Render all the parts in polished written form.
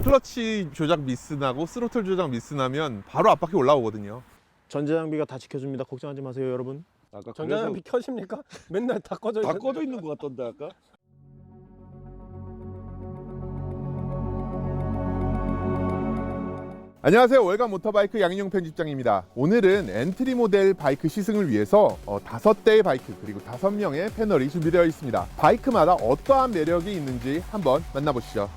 클러치 조작 미스나고 스로틀 조작 미스나면 바로 앞바퀴 올라오거든요. 전자장비가 다 지켜줍니다. 걱정하지 마세요, 여러분. 아까 전자장비 켜집니까? 맨날 다 꺼져 다 있는데. 꺼져 있는 것 같던데 아까? 안녕하세요. 월간 모터바이크 양인용 편집장입니다. 오늘은 엔트리 모델 바이크 시승을 위해서 5대의 바이크 그리고 5명의 패널이 준비되어 있습니다. 바이크마다 어떠한 매력이 있는지 한번 만나보시죠.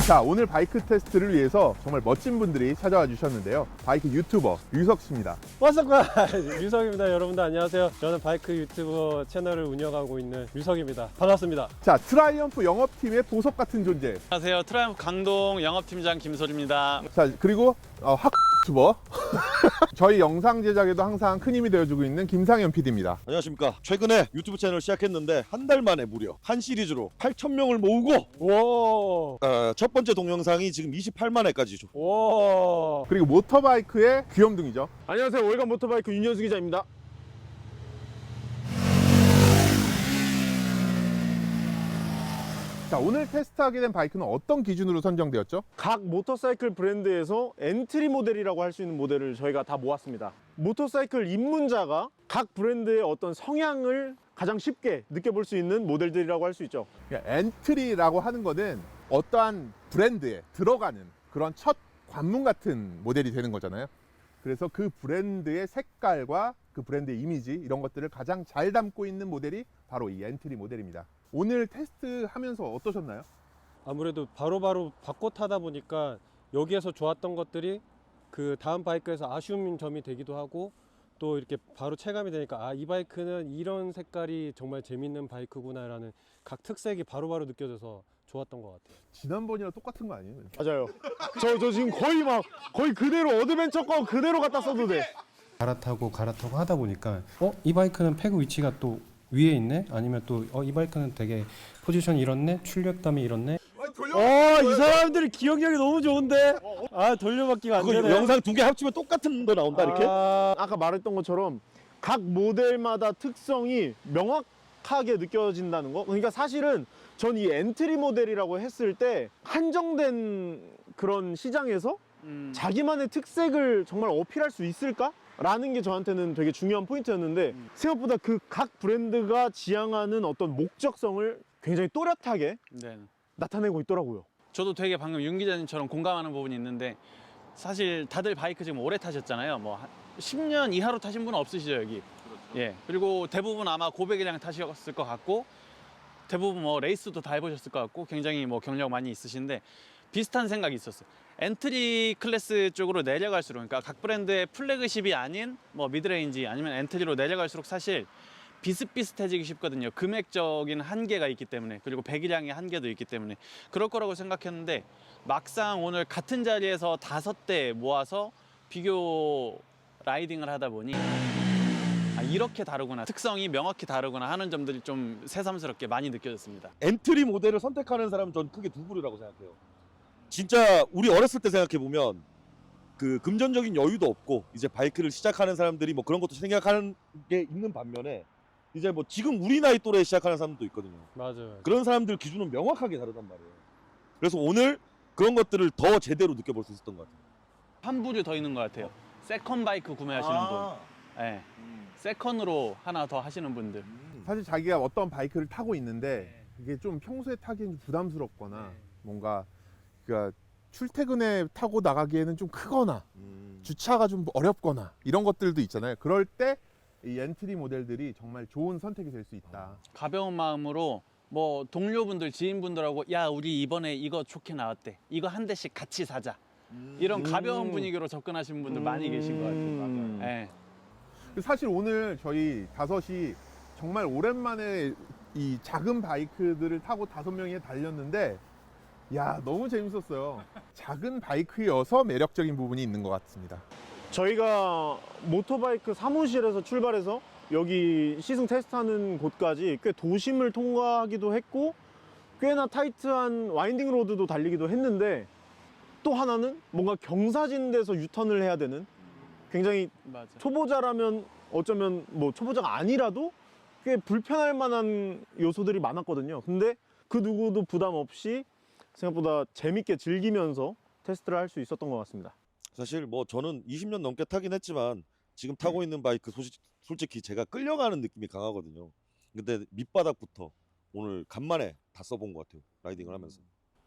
자, 오늘 바이크 테스트를 위해서 정말 멋진 분들이 찾아와 주셨는데요. 바이크 유튜버 유석 씨입니다. 왓썹 유석입니다. 여러분들 안녕하세요. 저는 바이크 유튜버 채널을 운영하고 있는 유석입니다. 반갑습니다. 자, 트라이언프 영업팀의 보석 같은 존재. 안녕하세요. 트라이언프 강동 영업팀장 김소리입니다. 자, 그리고 학 유튜버 저희 영상 제작에도 항상 큰 힘이 되어주고 있는 김상현 PD입니다. 안녕하십니까. 최근에 유튜브 채널 시작했는데 한 달 만에 무려 한 시리즈로 8,000명을 모으고 와. 첫 번째 동영상이 지금 28만 회까지 와. 그리고 모터바이크의 귀염둥이죠. 안녕하세요. 월간 모터바이크 윤현수 기자입니다. 자, 오늘 테스트하게 된 바이크는 어떤 기준으로 선정되었죠? 각 모터사이클 브랜드에서 엔트리 모델이라고 할 수 있는 모델을 저희가 다 모았습니다. 모터사이클 입문자가 각 브랜드의 어떤 성향을 가장 쉽게 느껴볼 수 있는 모델들이라고 할 수 있죠. 그러니까 엔트리라고 하는 거는 어떠한 브랜드에 들어가는 그런 첫 관문 같은 모델이 되는 거잖아요. 그래서 그 브랜드의 색깔과 그 브랜드의 이미지 이런 것들을 가장 잘 담고 있는 모델이 바로 이 엔트리 모델입니다. 오늘 테스트하면서 어떠셨나요? 아무래도 바로바로 바꿔 타다 보니까 여기에서 좋았던 것들이 그 다음 바이크에서 아쉬운 점이 되기도 하고 또 이렇게 바로 체감이 되니까 이 바이크는 이런 색깔이 정말 재밌는 바이크구나라는 각 특색이 바로바로 느껴져서 좋았던 것 같아요. 지난번이랑 똑같은 거 아니에요? 맞아요. 저 지금 거의 그대로 어드벤처 거 그대로 갖다 써도 돼. 갈아타고 하다 보니까 이 바이크는 패그 위치가 또 위에 있네? 아니면 또 이 바이크는 되게 포지션이 이렇네? 출력감이 이렇네? 이 사람들이 기억력이 너무 좋은데. 돌려받기가 안 그거 되네. 영상 2개 합치면 똑같은 거 나온다 이렇게? 아까 말했던 것처럼 각 모델마다 특성이 명확하게 느껴진다는 거. 그러니까 사실은 전 이 엔트리 모델이라고 했을 때 한정된 그런 시장에서 자기만의 특색을 정말 어필할 수 있을까? 라는 게 저한테는 되게 중요한 포인트였는데 생각보다 그 각 브랜드가 지향하는 어떤 목적성을 굉장히 또렷하게 네. 나타내고 있더라고요. 저도 되게 방금 윤 기자님처럼 공감하는 부분이 있는데 사실 다들 바이크 지금 오래 타셨잖아요. 뭐 10년 이하로 타신 분은 없으시죠 여기? 그렇죠. 예. 그리고 대부분 아마 고배기량 타셨을 것 같고 대부분 뭐 레이스도 다 해보셨을 것 같고 굉장히 뭐 경력 많이 있으신데 비슷한 생각이 있었어요. 엔트리 클래스 쪽으로 내려갈수록 그러니까 각 브랜드의 플래그십이 아닌 뭐 미드레인지 아니면 엔트리로 내려갈수록 사실 비슷비슷해지기 쉽거든요. 금액적인 한계가 있기 때문에 그리고 배기량의 한계도 있기 때문에 그럴 거라고 생각했는데 막상 오늘 같은 자리에서 5대 모아서 비교 라이딩을 하다 보니 이렇게 다르구나, 특성이 명확히 다르구나 하는 점들이 좀 새삼스럽게 많이 느껴졌습니다. 엔트리 모델을 선택하는 사람은 전 크게 두 부류라고 생각해요. 진짜 우리 어렸을 때 생각해 보면 그 금전적인 여유도 없고 이제 바이크를 시작하는 사람들이 뭐 그런 것도 생각하는 게 있는 반면에 이제 뭐 지금 우리 나이 또래에 시작하는 사람도 있거든요. 맞아요. 그런 사람들 기준은 명확하게 다르단 말이에요. 그래서 오늘 그런 것들을 더 제대로 느껴볼 수 있었던 것 같아요. 한 부류 더 있는 것 같아요. 세컨 바이크 구매하시는 분. 네. 세컨으로 하나 더 하시는 분들. 사실 자기가 어떤 바이크를 타고 있는데 이게 좀 평소에 타기엔 좀 부담스럽거나 뭔가 그러니까 출퇴근에 타고 나가기에는 좀 크거나 주차가 좀 어렵거나 이런 것들도 있잖아요. 그럴 때 이 엔트리 모델들이 정말 좋은 선택이 될 수 있다. 가벼운 마음으로 뭐 동료분들, 지인분들하고 야 우리 이번에 이거 좋게 나왔대. 이거 한 대씩 같이 사자. 이런 가벼운 분위기로 접근하시는 분들 많이 계신 것 같아요. 네. 사실 오늘 저희 5이 정말 오랜만에 이 작은 바이크들을 타고 5명이 달렸는데 야, 너무 재밌었어요. 작은 바이크여서 매력적인 부분이 있는 것 같습니다. 저희가 모터바이크 사무실에서 출발해서 여기 시승 테스트하는 곳까지 꽤 도심을 통과하기도 했고 꽤나 타이트한 와인딩 로드도 달리기도 했는데 또 하나는 뭔가 경사진 데서 유턴을 해야 되는 굉장히 맞아. 초보자라면 어쩌면 뭐 초보자가 아니라도 꽤 불편할 만한 요소들이 많았거든요. 근데 그 누구도 부담 없이 생각보다 재밌게 즐기면서 테스트를 할 수 있었던 것 같습니다. 사실 뭐 저는 20년 넘게 타긴 했지만 지금 타고 있는 바이크 솔직히 제가 끌려가는 느낌이 강하거든요. 근데 밑바닥부터 오늘 간만에 다 써본 것 같아요. 라이딩을 하면서.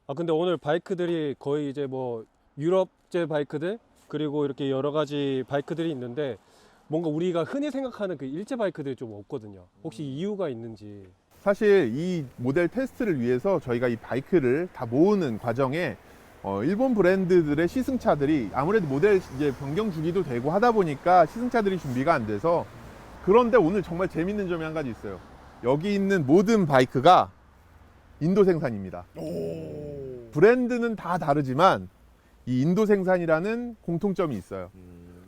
아 근데 오늘 바이크들이 거의 이제 뭐 유럽제 바이크들 그리고 이렇게 여러 가지 바이크들이 있는데 뭔가 우리가 흔히 생각하는 그 일제 바이크들이 좀 없거든요. 혹시 이유가 있는지. 사실 이 모델 테스트를 위해서 저희가 이 바이크를 다 모으는 과정에 일본 브랜드들의 시승차들이 아무래도 모델 이제 변경 주기도 되고 하다 보니까 시승차들이 준비가 안 돼서 그런데 오늘 정말 재밌는 점이 한 가지 있어요. 여기 있는 모든 바이크가 인도 생산입니다. 브랜드는 다 다르지만 이 인도 생산이라는 공통점이 있어요.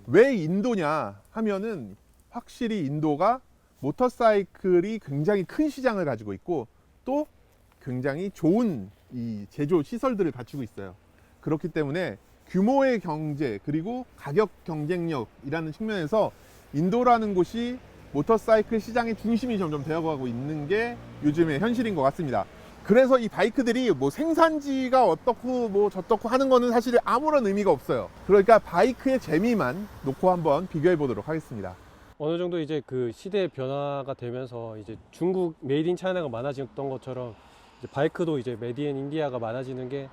왜 인도냐 하면은 확실히 인도가 모터사이클이 굉장히 큰 시장을 가지고 있고 또 굉장히 좋은 이 제조 시설들을 갖추고 있어요. 그렇기 때문에 규모의 경제 그리고 가격 경쟁력이라는 측면에서 인도라는 곳이 모터사이클 시장의 중심이 점점 되어가고 있는 게 요즘의 현실인 것 같습니다. 그래서 이 바이크들이 뭐 생산지가 어떻고 뭐 저떻고 하는 거는 사실 아무런 의미가 없어요. 그러니까 바이크의 재미만 놓고 한번 비교해 보도록 하겠습니다. 어느 정도 이제 그 시대의 변화가 되면서 이제 중국 메이드 인 차이나가 많아졌던 것처럼 이제 바이크도 이제 메이드 인 인디아가 많아지는 게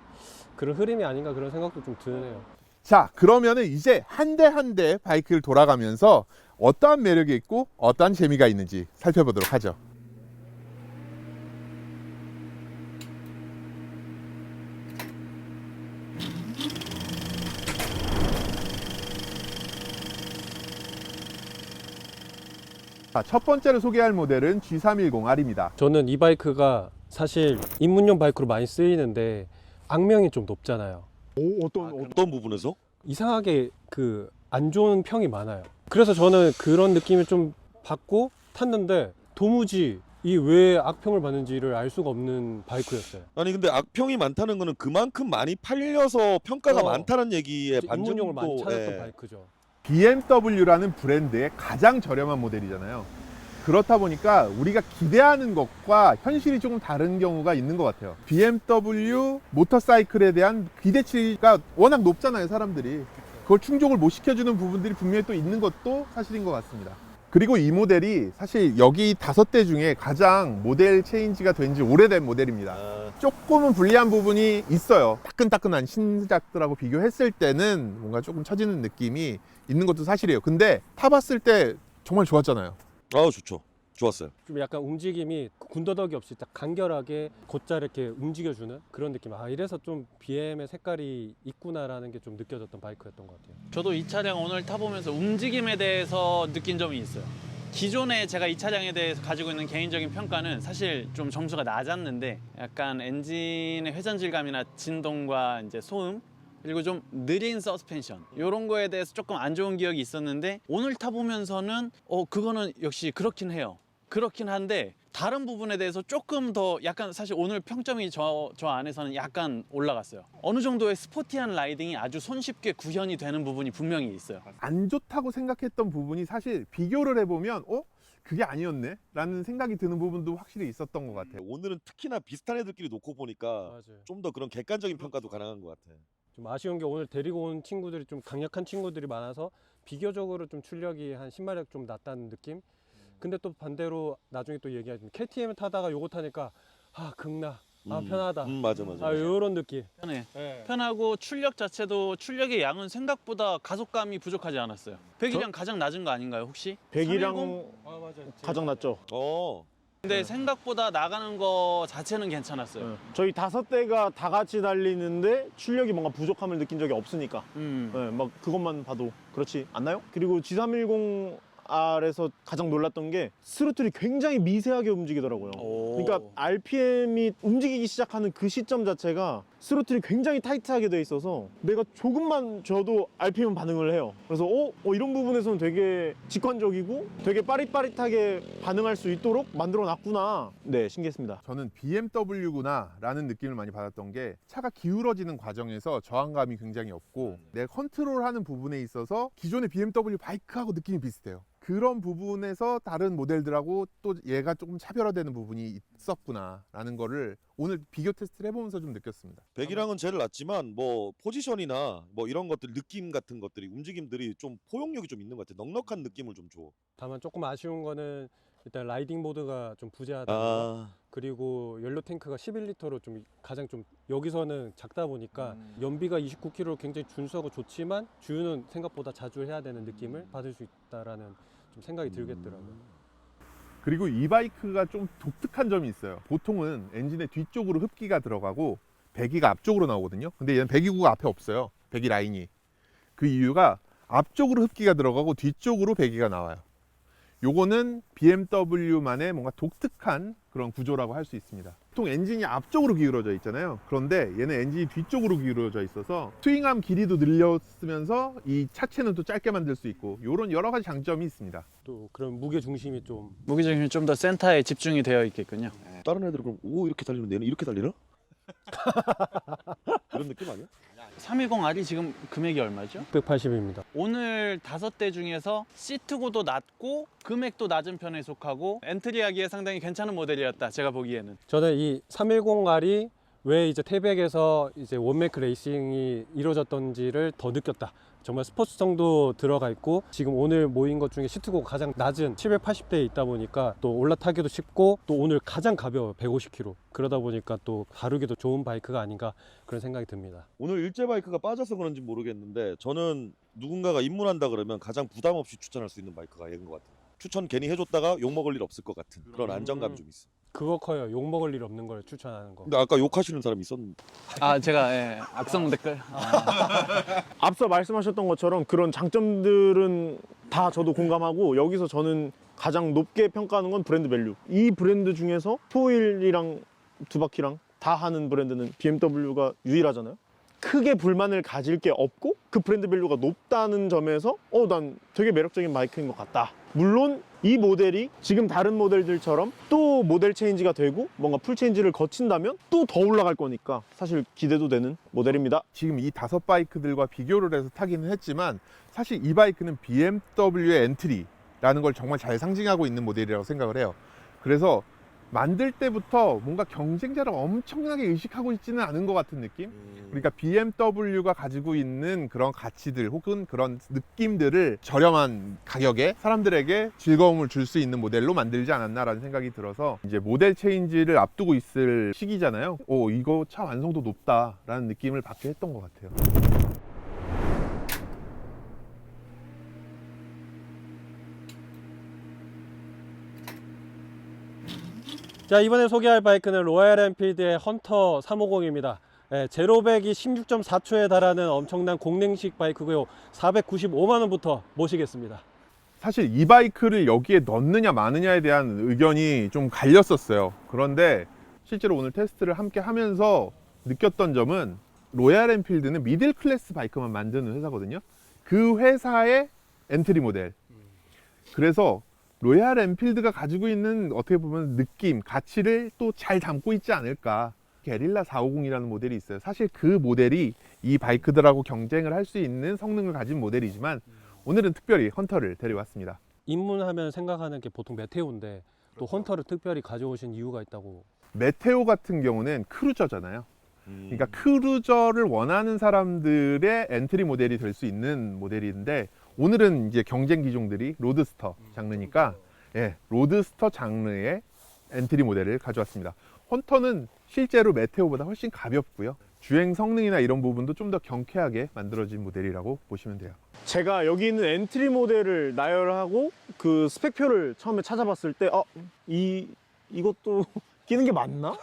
그런 흐름이 아닌가 그런 생각도 좀 드네요. 자, 그러면은 이제 한 대 한 대 바이크를 돌아가면서 어떠한 매력이 있고 어떠한 재미가 있는지 살펴보도록 하죠. 자, 첫 번째로 소개할 모델은 G310R입니다. 저는 이 바이크가 사실 입문용 바이크로 많이 쓰이는데 악명이 좀 높잖아요. 오, 어떤 부분에서? 이상하게 그 안 좋은 평이 많아요. 그래서 저는 그런 느낌을 좀 받고 탔는데 도무지 이 왜 악평을 받는지를 알 수가 없는 바이크였어요. 아니 근데 악평이 많다는 거는 그만큼 많이 팔려서 평가가 어. 많다는 얘기에 입문용을 많이 반전도 찾았던 예. 바이크죠. BMW라는 브랜드의 가장 저렴한 모델이잖아요. 그렇다 보니까 우리가 기대하는 것과 현실이 조금 다른 경우가 있는 것 같아요. BMW 모터사이클에 대한 기대치가 워낙 높잖아요, 사람들이. 그걸 충족을 못 시켜주는 부분들이 분명히 또 있는 것도 사실인 것 같습니다. 그리고 이 모델이 사실 여기 5대 중에 가장 모델 체인지가 된 지 오래된 모델입니다. 조금은 불리한 부분이 있어요. 따끈따끈한 신작들하고 비교했을 때는 뭔가 조금 처지는 느낌이 있는 것도 사실이에요. 근데 타봤을 때 정말 좋았잖아요. 아 좋죠. 좋았어요. 좀 약간 움직임이 군더더기 없이 딱 간결하게 곧잘 이렇게 움직여주는 그런 느낌. 아 이래서 좀 BM의 색깔이 있구나라는 게 좀 느껴졌던 바이크였던 것 같아요. 저도 이 차량 오늘 타보면서 움직임에 대해서 느낀 점이 있어요. 기존에 제가 이 차량에 대해서 가지고 있는 개인적인 평가는 사실 좀 점수가 낮았는데 약간 엔진의 회전 질감이나 진동과 이제 소음 그리고 좀 느린 서스펜션 이런 거에 대해서 조금 안 좋은 기억이 있었는데 오늘 타보면서는 그거는 역시 그렇긴 해요. 그렇긴 한데 다른 부분에 대해서 조금 더 약간 사실 오늘 평점이 저 안에서는 약간 올라갔어요. 어느 정도의 스포티한 라이딩이 아주 손쉽게 구현이 되는 부분이 분명히 있어요. 안 좋다고 생각했던 부분이 사실 비교를 해보면 그게 아니었네? 라는 생각이 드는 부분도 확실히 있었던 것 같아요. 오늘은 특히나 비슷한 애들끼리 놓고 보니까 맞아요. 좀 더 그런 객관적인 평가도 가능한 것 같아. 좀 아쉬운 게 오늘 데리고 온 친구들이 좀 강력한 친구들이 많아서 비교적으로 좀 출력이 한 10마력 좀 낮다는 느낌? 근데 또 반대로 나중에 또 얘기하지만 KTM 타다가 요거 타니까 극나, 편하다. 맞아. 요런 느낌. 편해. 네. 편하고 출력 자체도 출력의 양은 생각보다 가속감이 부족하지 않았어요. 배기량 가장 낮은 거 아닌가요 혹시? 100이랑 310? 맞아. 가장 낮죠. 근데 생각보다 나가는 거 자체는 괜찮았어요. 저희 5대가 다 같이 달리는데 출력이 뭔가 부족함을 느낀 적이 없으니까 막 그것만 봐도 그렇지 않나요? 그리고 G310R에서 가장 놀랐던 게 스로틀이 굉장히 미세하게 움직이더라고요. 오. 그러니까 RPM이 움직이기 시작하는 그 시점 자체가 스로틀이 굉장히 타이트하게 돼 있어서 내가 조금만 줘도 RPM 반응을 해요. 그래서 이런 부분에서는 되게 직관적이고 되게 빠릿빠릿하게 반응할 수 있도록 만들어 놨구나. 네, 신기했습니다. 저는 BMW구나 라는 느낌을 많이 받았던 게 차가 기울어지는 과정에서 저항감이 굉장히 없고 내 컨트롤하는 부분에 있어서 기존의 BMW 바이크하고 느낌이 비슷해요. 그런 부분에서 다른 모델들하고 또 얘가 조금 차별화되는 부분이 있었구나 라는 거를 오늘 비교 테스트를 해보면서 좀 느꼈습니다. 백이랑은 제일 낫지만 뭐 포지션이나 뭐 이런 것들 느낌 같은 것들이 움직임들이 좀 포용력이 좀 있는 것 같아. 넉넉한 느낌을 좀 줘. 다만 조금 아쉬운 거는 일단 라이딩 모드가 좀 부재하다. 아, 그리고 연료 탱크가 11리터로 좀 가장 좀 여기서는 작다 보니까 연비가 29km로 굉장히 준수하고 좋지만 주유는 생각보다 자주 해야 되는 느낌을 받을 수 있다라는 좀 생각이 들겠더라고요. 그리고 이 바이크가 좀 독특한 점이 있어요. 보통은 엔진의 뒤쪽으로 흡기가 들어가고 배기가 앞쪽으로 나오거든요. 근데 얘는 배기구가 앞에 없어요. 배기 라인이. 그 이유가 앞쪽으로 흡기가 들어가고 뒤쪽으로 배기가 나와요. 요거는 BMW만의 뭔가 독특한 그런 구조라고 할 수 있습니다. 보통 엔진이 앞쪽으로 기울어져 있잖아요. 그런데 얘는 엔진이 뒤쪽으로 기울어져 있어서 스윙암 길이도 늘렸으면서 이 차체는 또 짧게 만들 수 있고 이런 여러 가지 장점이 있습니다. 또 그런 무게 중심이 좀 무게중심이 좀 더 센터에 집중이 되어 있겠군요. 다른 애들은 그럼 오 이렇게 달리는데 얘는 이렇게 달리나? 이런 느낌 아니야? 310R이 지금 금액이 얼마죠? 680입니다. 오늘 5대 중에서 시트고도 낮고 금액도 낮은 편에 속하고 엔트리하기에 상당히 괜찮은 모델이었다, 제가 보기에는. 저는 이 310R이 왜 이제 태백에서 이제 원메이크 레이싱이 이루어졌던지를 더 느꼈다. 정말 스포츠성도 들어가 있고 지금 오늘 모인 것 중에 시트고가 가장 낮은 780대에 있다 보니까 또 올라타기도 쉽고 또 오늘 가장 가벼워요. 150kg. 그러다 보니까 또 다루기도 좋은 바이크가 아닌가 그런 생각이 듭니다. 오늘 일제 바이크가 빠져서 그런지 모르겠는데 저는 누군가가 입문한다 그러면 가장 부담 없이 추천할 수 있는 바이크가 얘인 것 같아요. 추천 괜히 해줬다가 욕먹을 일 없을 것 같은 그런 안정감이 좀 있어. 그거 커요. 욕먹을 일 없는 걸 추천하는 거. 근데 아까 욕하시는 사람이 있었는데 제가 악성 댓글. 앞서 말씀하셨던 것처럼 그런 장점들은 다 저도 공감하고 여기서 저는 가장 높게 평가하는 건 브랜드 밸류. 이 브랜드 중에서 포일이랑 두 바퀴랑 다 하는 브랜드는 BMW가 유일하잖아요. 크게 불만을 가질 게 없고 그 브랜드 밸류가 높다는 점에서 난 되게 매력적인 바이크인 것 같다. 물론 이 모델이 지금 다른 모델들처럼 또 모델 체인지가 되고 뭔가 풀 체인지를 거친다면 또 더 올라갈 거니까 사실 기대도 되는 모델입니다. 지금 이 5바이크들과 비교를 해서 타기는 했지만 사실 이 바이크는 BMW의 엔트리라는 걸 정말 잘 상징하고 있는 모델이라고 생각을 해요. 그래서 만들 때부터 뭔가 경쟁자를 엄청나게 의식하고 있지는 않은 것 같은 느낌? 그러니까 BMW가 가지고 있는 그런 가치들 혹은 그런 느낌들을 저렴한 가격에 사람들에게 즐거움을 줄 수 있는 모델로 만들지 않았나라는 생각이 들어서 이제 모델 체인지를 앞두고 있을 시기잖아요. 이거 차 완성도 높다라는 느낌을 받게 했던 것 같아요. 자, 이번에 소개할 바이크는 로얄 엔필드의 헌터 350입니다. 제로백이 16.4초에 달하는 엄청난 공랭식 바이크고요. 495만 원부터 모시겠습니다. 사실 이 바이크를 여기에 넣느냐 마느냐에 대한 의견이 좀 갈렸었어요. 그런데 실제로 오늘 테스트를 함께 하면서 느꼈던 점은 로얄 엔필드는 미들 클래스 바이크만 만드는 회사거든요. 그 회사의 엔트리 모델. 그래서 로얄 엔필드가 가지고 있는 어떻게 보면 느낌, 가치를 또 잘 담고 있지 않을까. 게릴라 450이라는 모델이 있어요. 사실 그 모델이 이 바이크들하고 경쟁을 할 수 있는 성능을 가진 모델이지만 오늘은 특별히 헌터를 데려왔습니다. 입문하면 생각하는 게 보통 메테오인데 또 헌터를 특별히 가져오신 이유가 있다고. 메테오 같은 경우는 크루저잖아요. 그러니까 크루저를 원하는 사람들의 엔트리 모델이 될 수 있는 모델인데 오늘은 이제 경쟁 기종들이 로드스터 장르니까 로드스터 장르의 엔트리 모델을 가져왔습니다. 헌터는 실제로 메테오보다 훨씬 가볍고요. 주행 성능이나 이런 부분도 좀 더 경쾌하게 만들어진 모델이라고 보시면 돼요. 제가 여기 있는 엔트리 모델을 나열하고 그 스펙표를 처음에 찾아봤을 때 이것도 끼는 게 맞나?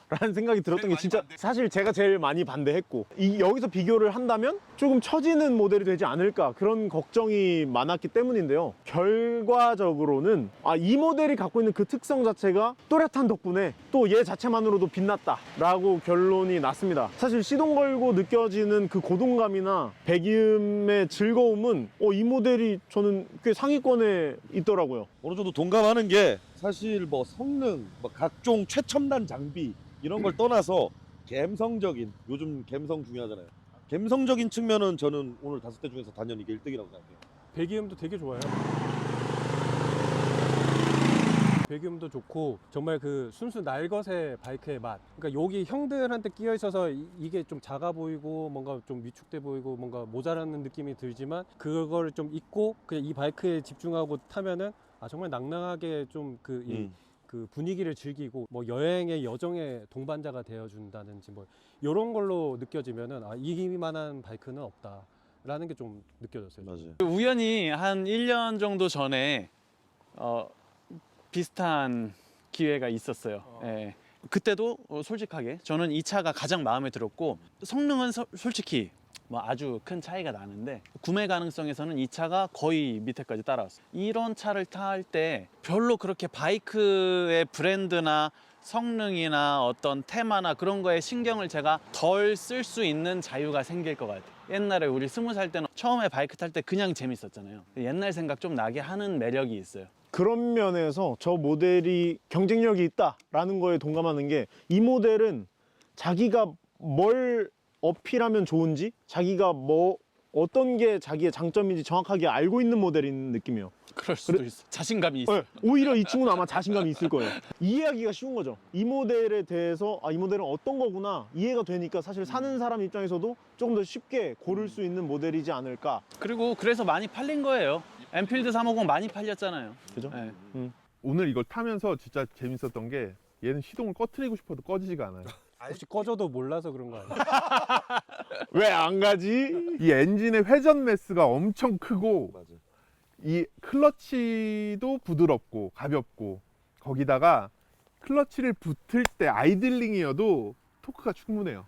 라는 생각이 들었던 게 진짜 사실 제가 제일 많이 반대했고 여기서 비교를 한다면 조금 처지는 모델이 되지 않을까 그런 걱정이 많았기 때문인데요. 결과적으로는 이 모델이 갖고 있는 그 특성 자체가 또렷한 덕분에 또 얘 자체만으로도 빛났다 라고 결론이 났습니다. 사실 시동 걸고 느껴지는 그 고동감이나 배기음의 즐거움은 이 모델이 저는 꽤 상위권에 있더라고요. 어느 정도 동감하는 게 사실 뭐 성능, 뭐 각종 최첨단 장비 이런 걸 떠나서 감성적인, 요즘 감성 중요하잖아요. 감성적인 측면은 저는 오늘 5대 중에서 단연 이게 1등이라고 생각해요. 배기음도 되게 좋아요. 배기음도 좋고 정말 그 순수 날것의 바이크의 맛. 그러니까 여기 형들한테 끼어 있어서 이게 좀 작아 보이고 뭔가 좀 위축돼 보이고 뭔가 모자라는 느낌이 들지만 그걸 좀 잊고 그냥 이 바이크에 집중하고 타면은 정말 낭낭하게 좀 그 분위기를 즐기고 뭐 여행의 여정의 동반자가 되어준다든지 뭐 이런 걸로 느껴지면은 이기만한 바이크는 없다라는 게 좀 느껴졌어요. 맞아요. 우연히 한 1년 정도 전에 비슷한 기회가 있었어요. 예. 그때도 솔직하게 저는 이 차가 가장 마음에 들었고 성능은 솔직히 뭐 아주 큰 차이가 나는데 구매 가능성에서는 이 차가 거의 밑에까지 따라왔어요. 이런 차를 탈 때 별로 그렇게 바이크의 브랜드나 성능이나 어떤 테마나 그런 거에 신경을 제가 덜 쓸 수 있는 자유가 생길 것 같아요. 옛날에 우리 20살 때는 처음에 바이크 탈 때 그냥 재밌었잖아요. 옛날 생각 좀 나게 하는 매력이 있어요. 그런 면에서 저 모델이 경쟁력이 있다라는 거에 동감하는 게 이 모델은 자기가 뭘 어필하면 좋은지 자기가 어떤 게 자기의 장점인지 정확하게 알고 있는 모델인 느낌이에요. 그럴 수도 있어. 자신감이 있어. 네, 오히려 이 친구는 아마 자신감이 있을 거예요. 이해하기가 쉬운 거죠. 이 모델에 대해서 이 모델은 어떤 거구나 이해가 되니까 사실 사는 사람 입장에서도 조금 더 쉽게 고를 수 있는 모델이지 않을까. 그리고 그래서 많이 팔린 거예요. 엔필드 350 많이 팔렸잖아요. 그죠? 네. 오늘 이걸 타면서 진짜 재밌었던 게 얘는 시동을 꺼트리고 싶어도 꺼지지가 않아요. 혹시 꺼져도 몰라서 그런 거 아니에요? 왜 안 가지? 이 엔진의 회전 매스가 엄청 크고 맞아요. 이 클러치도 부드럽고 가볍고 거기다가 클러치를 붙을 때 아이들링이어도 토크가 충분해요.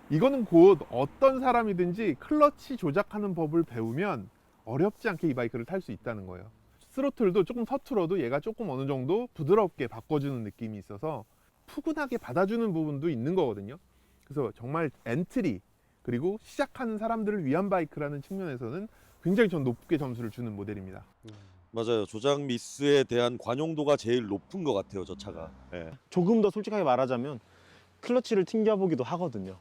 이거는 곧 어떤 사람이든지 클러치 조작하는 법을 배우면 어렵지 않게 이 바이크를 탈 수 있다는 거예요. 스로틀도 조금 서툴어도 얘가 조금 어느 정도 부드럽게 바꿔주는 느낌이 있어서 푸근하게 받아주는 부분도 있는 거거든요. 그래서 정말 엔트리 그리고 시작하는 사람들을 위한 바이크라는 측면에서는 굉장히 전 높게 점수를 주는 모델입니다. 맞아요. 조작 미스에 대한 관용도가 제일 높은 것 같아요, 저 차가. 예. 조금 더 솔직하게 말하자면 클러치를 튕겨보기도 하거든요.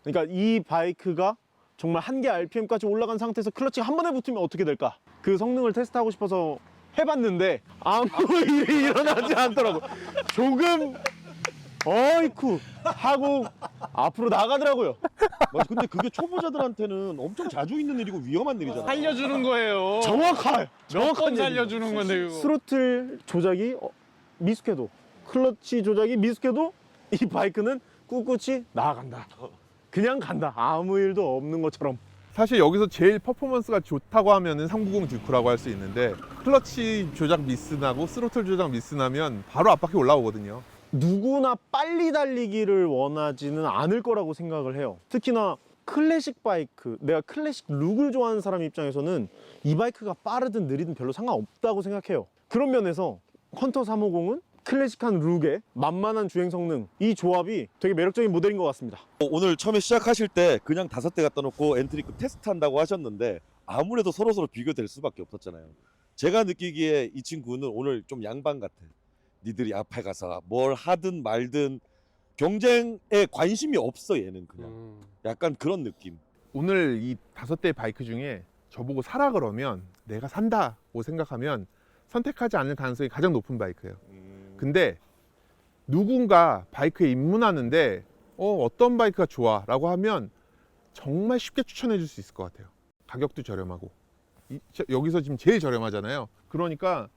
그러니까 이 바이크가 정말 한계 RPM까지 올라간 상태에서 클러치가 한 번에 붙으면 어떻게 될까? 그 성능을 테스트하고 싶어서 해봤는데 아무 일이 일어나지 않더라고. 조금 어이쿠 하고 앞으로 나가더라고요. 맞아. 근데 그게 초보자들한테는 엄청 자주 있는 일이고 위험한 일이잖아요. 살려주는 거예요. 정확한 몇번 살려주는 건데 그거. 스로틀 조작이 미숙해도 클러치 조작이 미숙해도 이 바이크는 꿋꿋이 나아간다. 그냥 간다. 아무 일도 없는 것처럼. 사실 여기서 제일 퍼포먼스가 좋다고 하면은 390 듀크라고 할 수 있는데 클러치 조작 미스나고 스로틀 조작 미스나면 바로 앞바퀴 올라오거든요. 누구나 빨리 달리기를 원하지는 않을 거라고 생각을 해요. 특히나 클래식 바이크, 내가 클래식 룩을 좋아하는 사람 입장에서는 이 바이크가 빠르든 느리든 별로 상관없다고 생각해요. 그런 면에서 헌터 350은 클래식한 룩에 만만한 주행 성능, 이 조합이 되게 매력적인 모델인 것 같습니다. 오늘 처음에 시작하실 때 그냥 5대 갖다 놓고 엔트리급 테스트한다고 하셨는데 아무래도 서로서로 비교될 수밖에 없었잖아요. 제가 느끼기에 이 친구는 오늘 좀 양반 같아. 니들이 앞에 가서 뭘 하든 말든 경쟁에 관심이 없어. 얘는 그냥 약간 그런 느낌. 오늘 이 5대 바이크 중에 저보고 사라 그러면 내가 산다고 생각하면 선택하지 않을 가능성이 가장 높은 바이크예요. 근데 누군가 바이크에 입문하는데 어떤 바이크가 좋아 라고 하면 정말 쉽게 추천해 줄 수 있을 것 같아요. 가격도 저렴하고 여기서 지금 제일 저렴하잖아요. 그러니까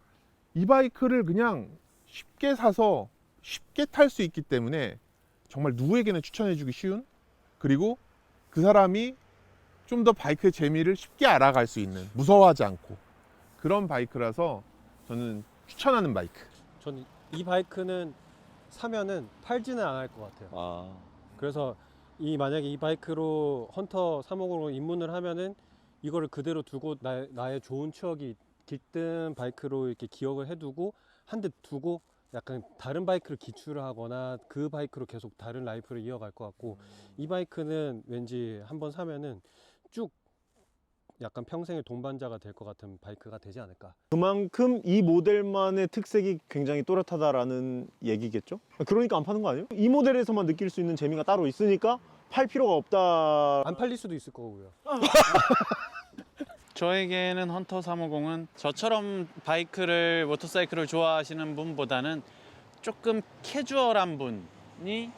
이 바이크를 그냥 쉽게 사서 쉽게 탈 수 있기 때문에 정말 누구에게나 추천해 주기 쉬운, 그리고 그 사람이 좀 더 바이크의 재미를 쉽게 알아갈 수 있는, 무서워하지 않고 그런 바이크라서 저는 추천하는 바이크. 저는 이 바이크는 사면은 팔지는 않을 것 같아요. 아, 그래서 만약에 이 바이크로 헌터 350으로 입문을 하면은 이거를 그대로 두고 나의 좋은 추억이 깃든 바이크로 이렇게 기억을 해두고 한 대 두고 약간 다른 바이크를 기출을 하거나 그 바이크로 계속 다른 라이프를 이어갈 것 같고, 이 바이크는 왠지 한번 사면은 쭉 약간 평생의 동반자가 될 것 같은 바이크가 되지 않을까. 그만큼 이 모델만의 특색이 굉장히 또렷하다라는 얘기겠죠? 그러니까 안 파는 거 아니에요? 이 모델에서만 느낄 수 있는 재미가 따로 있으니까 팔 필요가 없다. 안 팔릴 수도 있을 거고요. 저에게는 헌터 350은 저처럼 모터사이클을 좋아하시는 분보다는 조금 캐주얼한 분이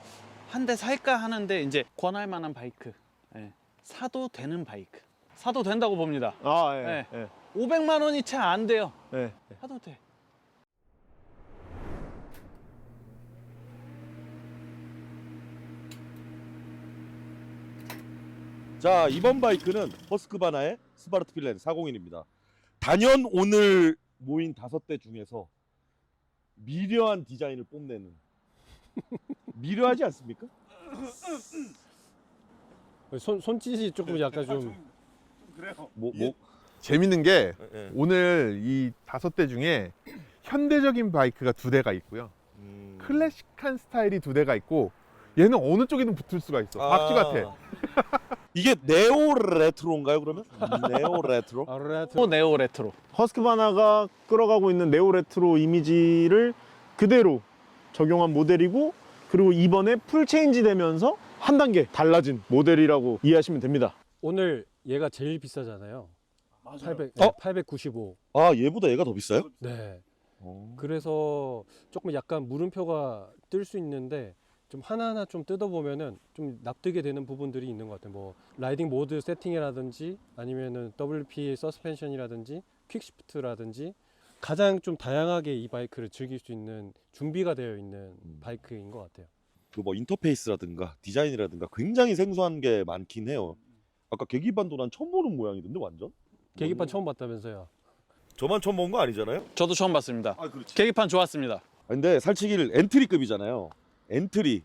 한 대 살까 하는데 이제 권할 만한 바이크, 예. 사도 되는 바이크, 사도 된다고 봅니다. 아, 예. 네. 예. 500만 원이 채 안 돼요. 예. 사도 돼. 자, 이번 바이크는 허스크바나의 스바르트 필렌 401입니다. 단연 오늘 모인 5대 중에서 미려한 디자인을 뽐내는 미려하지 않습니까? 손짓이 조금 약간 좀 뭐 재밌는 게 예. 오늘 이 5대 중에 현대적인 바이크가 2대가 있고요. 클래식한 스타일이 2대가 있고 얘는 어느 쪽에든 붙을 수가 있어. 박쥐 같아. 이게 네오 레트로인가요, 그러면? 네오 레트로? 또 네오 레트로. 허스크바나가 끌어가고 있는 네오 레트로 이미지를 그대로 적용한 모델이고, 그리고 이번에 풀 체인지 되면서 한 단계 달라진 모델이라고 이해하시면 됩니다. 오늘 얘가 제일 비싸잖아요. 895. 아, 얘보다 얘가 더 비싸요? 네. 그래서 조금 약간 물음표가 뜰 수 있는데, 좀 하나하나 좀 뜯어보면은 좀 납득이 되는 부분들이 있는 것 같아요. 뭐 라이딩 모드 세팅이라든지 아니면은 WP 서스펜션이라든지 퀵시프트라든지 가장 좀 다양하게 이 바이크를 즐길 수 있는 준비가 되어 있는 바이크인 것 같아요. 그 뭐 인터페이스라든가 디자인이라든가 굉장히 생소한 게 많긴 해요. 아까 계기판도 난 처음 보는 모양이던데 완전? 계기판 처음 봤다면서요? 저만 처음 본 거 아니잖아요? 저도 처음 봤습니다. 아, 그렇지. 계기판 좋았습니다. 근데 살치기를 엔트리급이잖아요. 엔트리,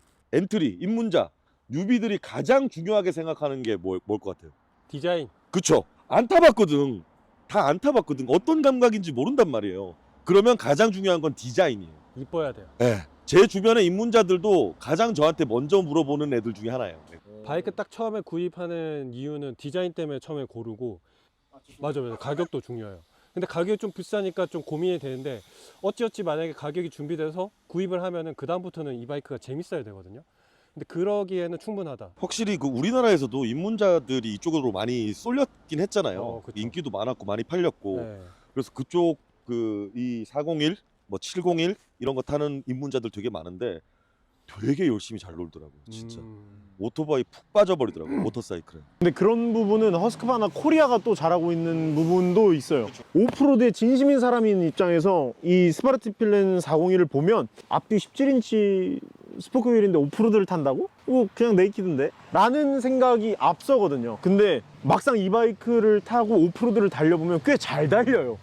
입문자, 뉴비들이 가장 중요하게 생각하는 게 뭘 것 같아요? 디자인. 그쵸? 안 타봤거든. 다 안 타봤거든. 어떤 감각인지 모른단 말이에요. 그러면 가장 중요한 건 디자인이에요. 이뻐야 돼요. 네. 제 주변의 입문자들도 가장 저한테 먼저 물어보는 애들 중에 하나예요. 바이크 딱 처음에 구입하는 이유는 디자인 때문에 처음에 고르고, 맞아요. 가격도 중요해요. 근데 가격이 좀 비싸니까 좀 고민이 되는데, 어찌어찌 만약에 가격이 준비돼서 구입을 하면은 그 다음부터는 이 바이크가 재밌어야 되거든요. 근데 그러기에는 충분하다. 확실히 그 우리나라에서도 입문자들이 이쪽으로 많이 쏠렸긴 했잖아요. 그쵸. 인기도 많았고 많이 팔렸고. 네. 그래서 그쪽 이 401, 뭐 701 이런 거 타는 입문자들 되게 많은데 되게 열심히 잘 놀더라고요. 진짜. 오토바이 푹 빠져버리더라고요. 모터사이클에. 근데 그런 부분은 허스크바나 코리아가 또 잘하고 있는 부분도 있어요. 오프로드에 진심인 사람인 입장에서 이 스바르트 필렌 401을 보면 앞뒤 17인치 스포크 휠인데 오프로드를 탄다고? 이거 그냥 네이키드인데? 라는 생각이 앞서거든요. 근데 막상 이 바이크를 타고 오프로드를 달려보면 꽤 잘 달려요.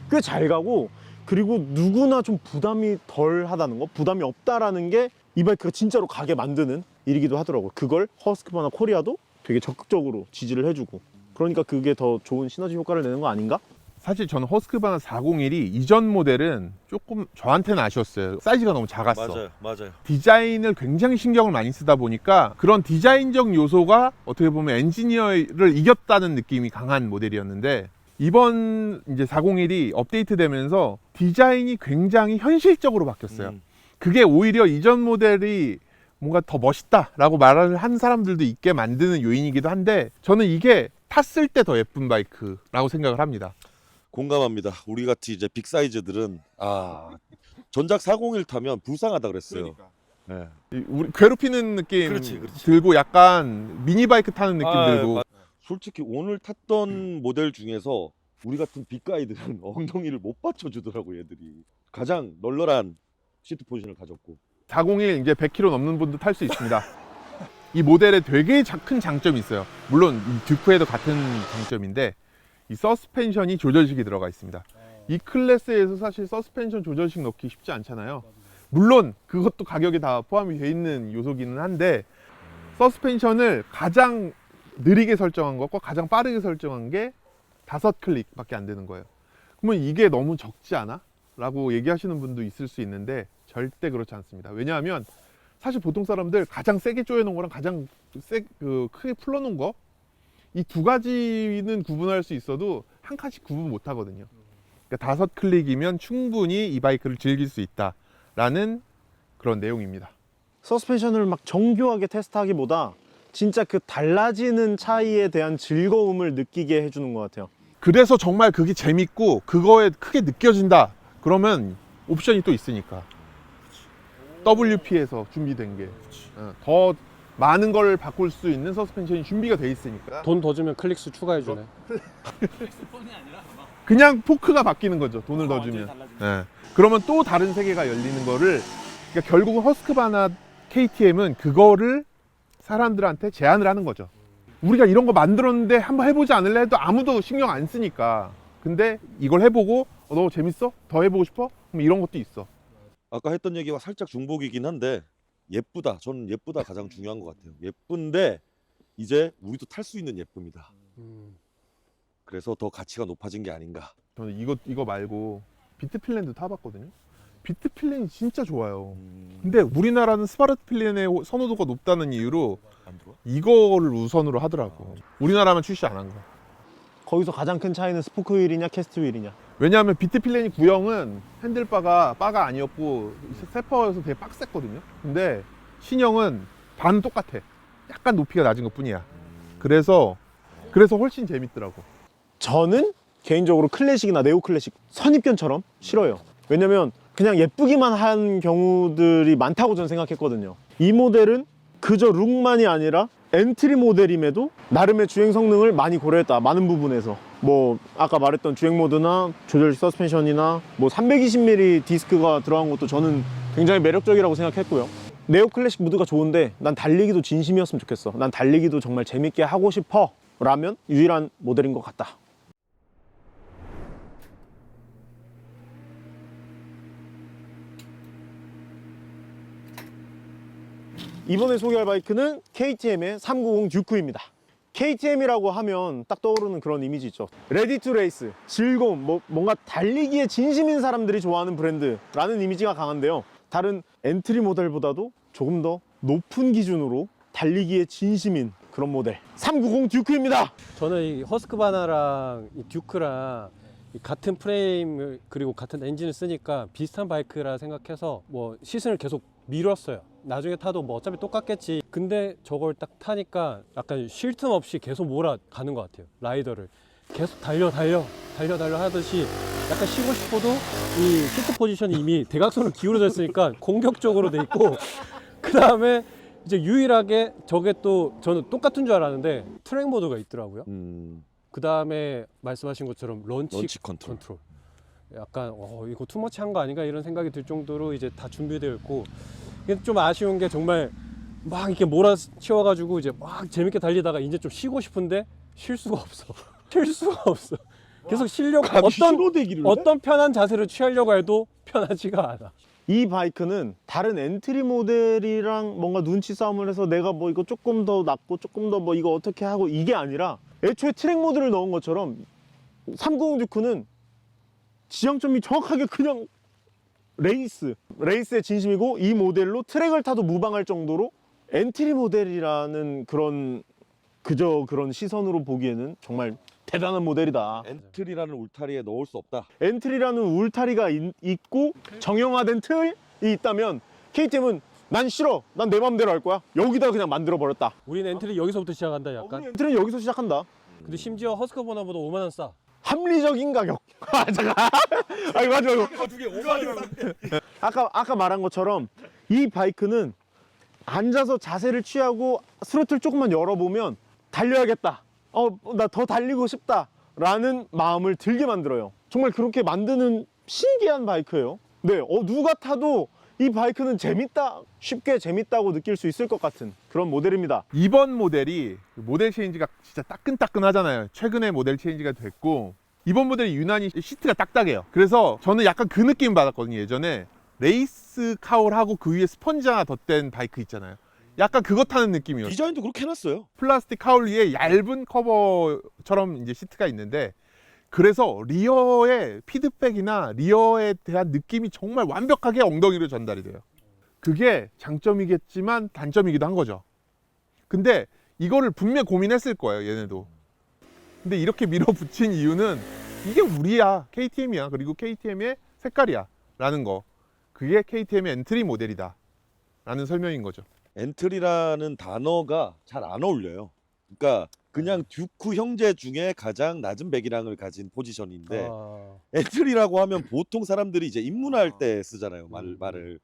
꽤 잘 가고, 그리고 누구나 좀 부담이 덜 하다는 거, 부담이 없다라는 게 이 바이크가 진짜로 가게 만드는 일이기도 하더라고요. 그걸 허스크바나 코리아도 되게 적극적으로 지지를 해주고, 그러니까 그게 더 좋은 시너지 효과를 내는 거 아닌가? 사실 저는 허스크바나 401이 이전 모델은 조금 저한테는 아쉬웠어요. 사이즈가 너무 작았어. 맞아요. 디자인을 굉장히 신경을 많이 쓰다 보니까 그런 디자인적 요소가 어떻게 보면 엔지니어를 이겼다는 느낌이 강한 모델이었는데, 이번 이제 401이 업데이트되면서 디자인이 굉장히 현실적으로 바뀌었어요. 그게 오히려 이전 모델이 뭔가 더 멋있다라고 말을 한 사람들도 있게 만드는 요인이기도 한데, 저는 이게 탔을 때 더 예쁜 바이크라고 생각을 합니다. 공감합니다. 우리 같이 이제 빅 사이즈들은 전작 401 타면 불쌍하다 그랬어요. 네. 우리 괴롭히는 느낌 그렇지. 들고 약간 미니바이크 타는 느낌 들고. 솔직히 오늘 탔던 모델 중에서 우리 같은 빅 가이들은 엉덩이를 못 받쳐주더라고. 얘들이 가장 널널한 시트 포지션을 가졌고. 401 이제 100km 넘는 분도 탈 수 있습니다. 이 모델에 되게 큰 장점이 있어요. 물론 이 듀크에도 같은 장점인데, 이 서스펜션이 조절식이 들어가 있습니다. 이 클래스에서 사실 서스펜션 조절식 넣기 쉽지 않잖아요. 물론 그것도 가격에 다 포함이 돼 있는 요소기는 한데 서스펜션을 가장 느리게 설정한 것과 가장 빠르게 설정한 게 5클릭밖에 안 되는 거예요. 그러면 이게 너무 적지 않아? 라고 얘기하시는 분도 있을 수 있는데 절대 그렇지 않습니다. 왜냐하면 사실 보통 사람들 가장 세게 조여놓은 거랑 가장 크게 풀어놓은 거 이 두 가지는 구분할 수 있어도 한 칸씩 구분 못 하거든요. 그러니까 5클릭이면 충분히 이 바이크를 즐길 수 있다라는 그런 내용입니다. 서스펜션을 막 정교하게 테스트하기보다 진짜 그 달라지는 차이에 대한 즐거움을 느끼게 해주는 것 같아요. 그래서 정말 그게 재밌고 그거에 크게 느껴진다 그러면 옵션이 또 있으니까 WP에서 준비된 게 더 많은 걸 바꿀 수 있는 서스펜션이 준비가 돼 있으니까 돈 더 주면 클릭수 추가해주네. 그냥 포크가 바뀌는 거죠. 돈을 더 주면. 예. 그러면 또 다른 세계가 열리는 거를 그러니까 결국은 허스크바나 KTM은 그거를 사람들한테 제안을 하는 거죠. 우리가 이런 거 만들었는데 한번 해보지 않을래 해도 아무도 신경 안 쓰니까. 근데 이걸 해보고 너 재밌어? 더 해보고 싶어? 그럼 이런 것도 있어. 아까 했던 얘기와 살짝 중복이긴 한데 예쁘다. 저는 예쁘다 가장 중요한 것 같아요. 예쁜데 이제 우리도 탈 수 있는 예쁨이다. 그래서 더 가치가 높아진 게 아닌가. 저는 이거 말고 비트필렌도 타봤거든요. 비트필렌이 진짜 좋아요. 근데 우리나라는 스파르트필렌의 선호도가 높다는 이유로 안 들어와? 이거를 우선으로 하더라고. 우리나라만 출시 안 한 거. 거기서 가장 큰 차이는 스포크 휠이냐 캐스트 휠이냐. 왜냐하면 비트필렌이 구형은 핸들바가 바가 아니었고 세퍼여서 되게 빡셌거든요. 근데 신형은 반은 똑같아. 약간 높이가 낮은 것 뿐이야. 그래서 훨씬 재밌더라고. 저는 개인적으로 클래식이나 네오 클래식 선입견처럼 싫어요. 왜냐면 그냥 예쁘기만 한 경우들이 많다고 저는 생각했거든요. 이 모델은 그저 룩만이 아니라 엔트리 모델임에도 나름의 주행 성능을 많이 고려했다. 많은 부분에서 뭐 아까 말했던 주행 모드나 조절 서스펜션이나 뭐 320mm 디스크가 들어간 것도 저는 굉장히 매력적이라고 생각했고요. 네오 클래식 무드가 좋은데 난 달리기도 진심이었으면 좋겠어. 난 달리기도 정말 재밌게 하고 싶어 라면 유일한 모델인 것 같다. 이번에 소개할 바이크는 KTM의 390 듀크입니다. KTM이라고 하면 딱 떠오르는 그런 이미지 있죠. 레디 투 레이스, 즐거움, 뭔가 달리기에 진심인 사람들이 좋아하는 브랜드라는 이미지가 강한데요. 다른 엔트리 모델보다도 조금 더 높은 기준으로 달리기에 진심인 그런 모델 390 듀크입니다. 저는 이 허스크바나랑 이 듀크랑 이 같은 프레임 그리고 같은 엔진을 쓰니까 비슷한 바이크라 생각해서 뭐 시승을 계속 미뤘어요. 나중에 타도 뭐 어차피 똑같겠지. 근데 저걸 딱 타니까 약간 쉴 틈 없이 계속 몰아가는 것 같아요. 라이더를 계속 달려 하듯이 약간 쉬고 싶어도 이 시트 포지션이 이미 대각선으로 기울어져 있으니까 공격적으로 돼 있고, 그 다음에 이제 유일하게 저게 또 저는 똑같은 줄 알았는데 트랙 모드가 있더라고요. 그 다음에 말씀하신 것처럼 런치 컨트롤. 약간 이거 투머치한 거 아닌가 이런 생각이 들 정도로 이제 다 준비되어 있고, 이게 좀 아쉬운 게 정말 막 이렇게 몰아치워가지고 이제 막 재밌게 달리다가 이제 좀 쉬고 싶은데 쉴 수가 없어. 쉴 수가 없어. 계속 쉬려고 어떤 편한 자세를 취하려고 해도 편하지가 않아. 이 바이크는 다른 엔트리 모델이랑 뭔가 눈치 싸움을 해서 내가 뭐 이거 조금 더 낫고 조금 더 뭐 이거 어떻게 하고 이게 아니라 애초에 트랙 모드를 넣은 것처럼 390 듀크는 지향점이 정확하게 그냥 레이스의 진심이고, 이 모델로 트랙을 타도 무방할 정도로 엔트리 모델이라는 그런 시선으로 보기에는 정말 대단한 모델이다. 엔트리라는 울타리에 넣을 수 없다. 엔트리라는 울타리가 있고 정형화된 틀이 있다면 KTM은 난 싫어, 난 내 마음대로 할 거야, 여기다 그냥 만들어 버렸다. 우리는 엔트리 여기서부터 시작한다 약간. 엔트리는 여기서 시작한다. 근데 심지어 허스크바나보다 5만 원 싸. 합리적인 가격. 잠깐. 아니 맞아. 아까 말한 것처럼 이 바이크는 앉아서 자세를 취하고 스로틀 조금만 열어보면 달려야겠다. 나 더 달리고 싶다라는 마음을 들게 만들어요. 정말 그렇게 만드는 신기한 바이크예요. 네, 누가 타도 이 바이크는 쉽게 재밌다고 느낄 수 있을 것 같은 그런 모델입니다. 이번 모델이 모델 체인지가 진짜 따끈따끈하잖아요. 최근에 모델 체인지가 됐고 이번 모델이 유난히 시트가 딱딱해요. 그래서 저는 약간 그 느낌 받았거든요. 예전에 레이스 카울하고 그 위에 스펀지 하나 덧댄 바이크 있잖아요. 약간 그거 타는 느낌이었어요. 디자인도 그렇게 해놨어요. 플라스틱 카울 위에 얇은 커버처럼 이제 시트가 있는데, 그래서 리어의 피드백이나 리어에 대한 느낌이 정말 완벽하게 엉덩이로 전달이 돼요. 그게 장점이겠지만 단점이기도 한 거죠. 근데 이거를 분명 고민했을 거예요, 얘네도. 근데 이렇게 밀어붙인 이유는 이게 우리야, KTM이야, 그리고 KTM의 색깔이야 라는 거. 그게 KTM의 엔트리 모델이다 라는 설명인 거죠. 엔트리라는 단어가 잘 안 어울려요. 그러니까 그냥 듀크 형제 중에 가장 낮은 배기량을 가진 포지션인데 아, 엔트리라고 하면 보통 사람들이 이제 입문할 때 쓰잖아요. 말을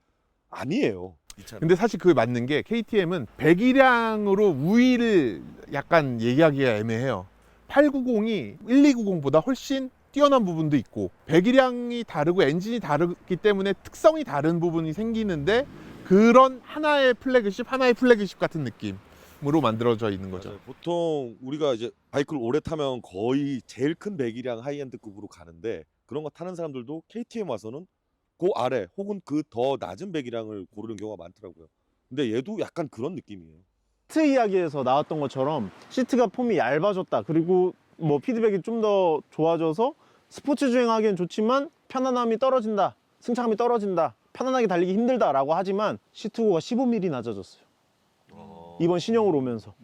아니에요. 이 차는. 근데 사실 그게 맞는 게 KTM은 배기량으로 우위를 약간 얘기하기가 애매해요. 890이 1290보다 훨씬 뛰어난 부분도 있고, 배기량이 다르고 엔진이 다르기 때문에 특성이 다른 부분이 생기는데, 그런 하나의 플래그십 같은 느낌으로 만들어져 있는 거죠. 맞아요. 보통 우리가 이제 바이크를 오래 타면 거의 제일 큰 배기량 하이엔드급으로 가는데, 그런 거 타는 사람들도 KTM 와서는 그 아래 혹은 그 더 낮은 배기량을 고르는 경우가 많더라고요. 근데 얘도 약간 그런 느낌이에요. 시트 이야기에서 나왔던 것처럼 시트가 폼이 얇아졌다, 그리고 뭐 피드백이 좀 더 좋아져서 스포츠 주행하기엔 좋지만 편안함이 떨어진다, 승차감이 떨어진다, 편안하게 달리기 힘들다라고 하지만 시트고가 15mm 낮아졌어요. 이번 신형으로 오면서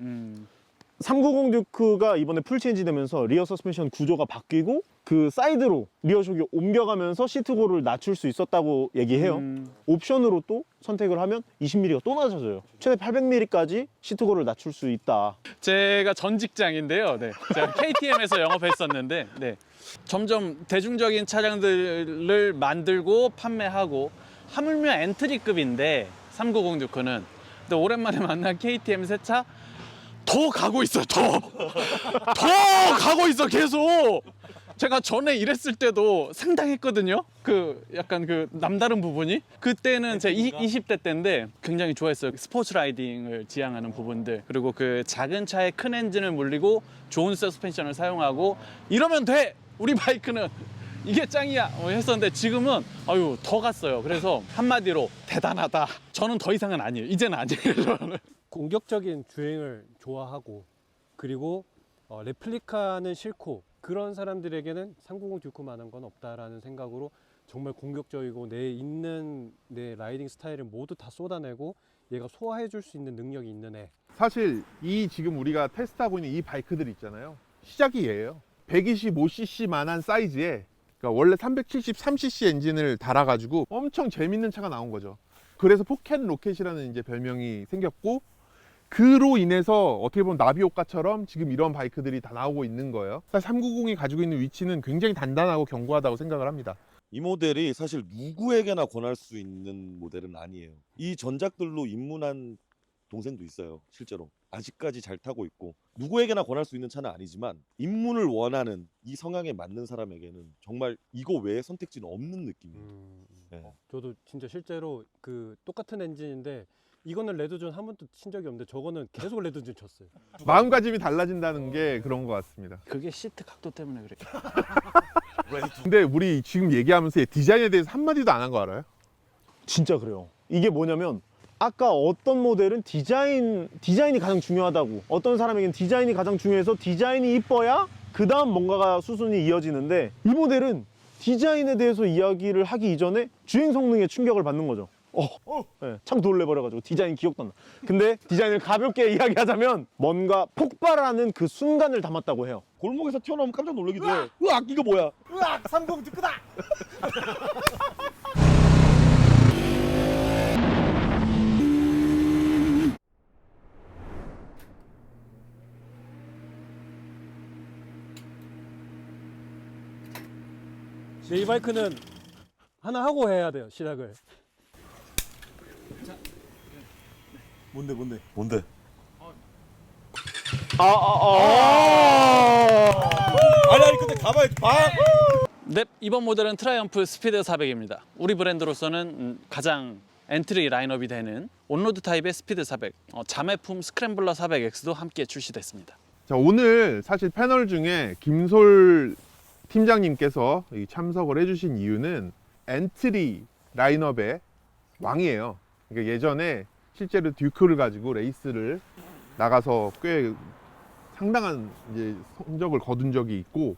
390 듀크가 이번에 풀체인지 되면서 리어 서스펜션 구조가 바뀌고 그 사이드로 리어 쇼이 옮겨가면서 시트고를 낮출 수 있었다고 얘기해요. 옵션으로 또 선택을 하면 20mm가 또 낮아져요. 최대 800mm까지 시트고를 낮출 수 있다. 제가 전 직장인데요. 네. 제가 KTM에서 영업했었는데, 네. 점점 대중적인 차량들을 만들고 판매하고, 하물며 엔트리급인데 390 듀크는, 근데 오랜만에 만난 KTM 새 차 더 가고 있어. 더 가고 있어 계속. 제가 전에 일했을 때도 상당했거든요. 그 약간 그 남다른 부분이. 그때는 제 20대 때인데 굉장히 좋아했어요. 스포츠 라이딩을 지향하는 부분들, 그리고 그 작은 차에 큰 엔진을 물리고 좋은 서스펜션을 사용하고 이러면 돼. 우리 바이크는 이게 짱이야 했었는데, 지금은 아유 더 갔어요. 그래서 한마디로 대단하다. 저는 더 이상은 아니에요. 이제는 아니에요. 저는. 공격적인 주행을 좋아하고, 그리고 레플리카는 싫고, 그런 사람들에게는 390 듀크만한 건 없다라는 생각으로 정말 공격적이고 내 있는 내 라이딩 스타일을 모두 다 쏟아내고 얘가 소화해 줄 수 있는 능력이 있는 애. 사실 이 지금 우리가 테스트하고 있는 이 바이크들 있잖아요. 시작이에요. 125cc만한 사이즈에, 그러니까 원래 373cc 엔진을 달아가지고 엄청 재밌는 차가 나온 거죠. 그래서 포켓 로켓이라는 이제 별명이 생겼고, 그로 인해서 어떻게 보면 나비 효과처럼 지금 이런 바이크들이 다 나오고 있는 거예요. 사실 390이 가지고 있는 위치는 굉장히 단단하고 견고하다고 생각을 합니다. 이 모델이 사실 누구에게나 권할 수 있는 모델은 아니에요. 이 전작들로 입문한 동생도 있어요. 실제로 아직까지 잘 타고 있고, 누구에게나 권할 수 있는 차는 아니지만 입문을 원하는 이 성향에 맞는 사람에게는 정말 이거 외에 선택지는 없는 느낌이에요. 네. 저도 진짜 실제로 그 똑같은 엔진인데 이거는 레드존 한 번도 친 적이 없는데 저거는 계속 레드존 쳤어요. 마음가짐이 달라진다는 게 그런 것 같습니다. 그게 시트 각도 때문에 그래. 근데 우리 지금 얘기하면서 디자인에 대해서 한마디도 안 한 거 알아요? 진짜 그래요. 이게 뭐냐면, 아까 어떤 모델은 디자인이 가장 중요하다고, 어떤 사람에게는 디자인이 가장 중요해서 디자인이 이뻐야 그 다음 뭔가가 수순이 이어지는데, 이 모델은 디자인에 대해서 이야기를 하기 이전에 주행 성능에 충격을 받는 거죠. 네, 창 돌려버려가지고 디자인 기억도 안 나. 근데 디자인을 가볍게 이야기하자면 뭔가 폭발하는 그 순간을 담았다고 해요. 골목에서 튀어나오면 깜짝 놀라기도 해. 으악, 이거 뭐야? 으악! 390 듀크다! 이 바이크는 하나 하고 해야 돼요, 시작을. 뭔데? 아니 근데 가만히 봐. 네, 이번 모델은 트라이언프 스피드 400입니다. 우리 브랜드로서는 가장 엔트리 라인업이 되는 온로드 타입의 스피드 400, 자매품 스크램블러 400X도 함께 출시됐습니다. 자, 오늘 사실 패널 중에 김솔 팀장님께서 참석을 해주신 이유는 엔트리 라인업의 왕이에요. 그러니까 예전에 실제로 듀크를 가지고 레이스를 나가서 꽤 상당한 이제 성적을 거둔 적이 있고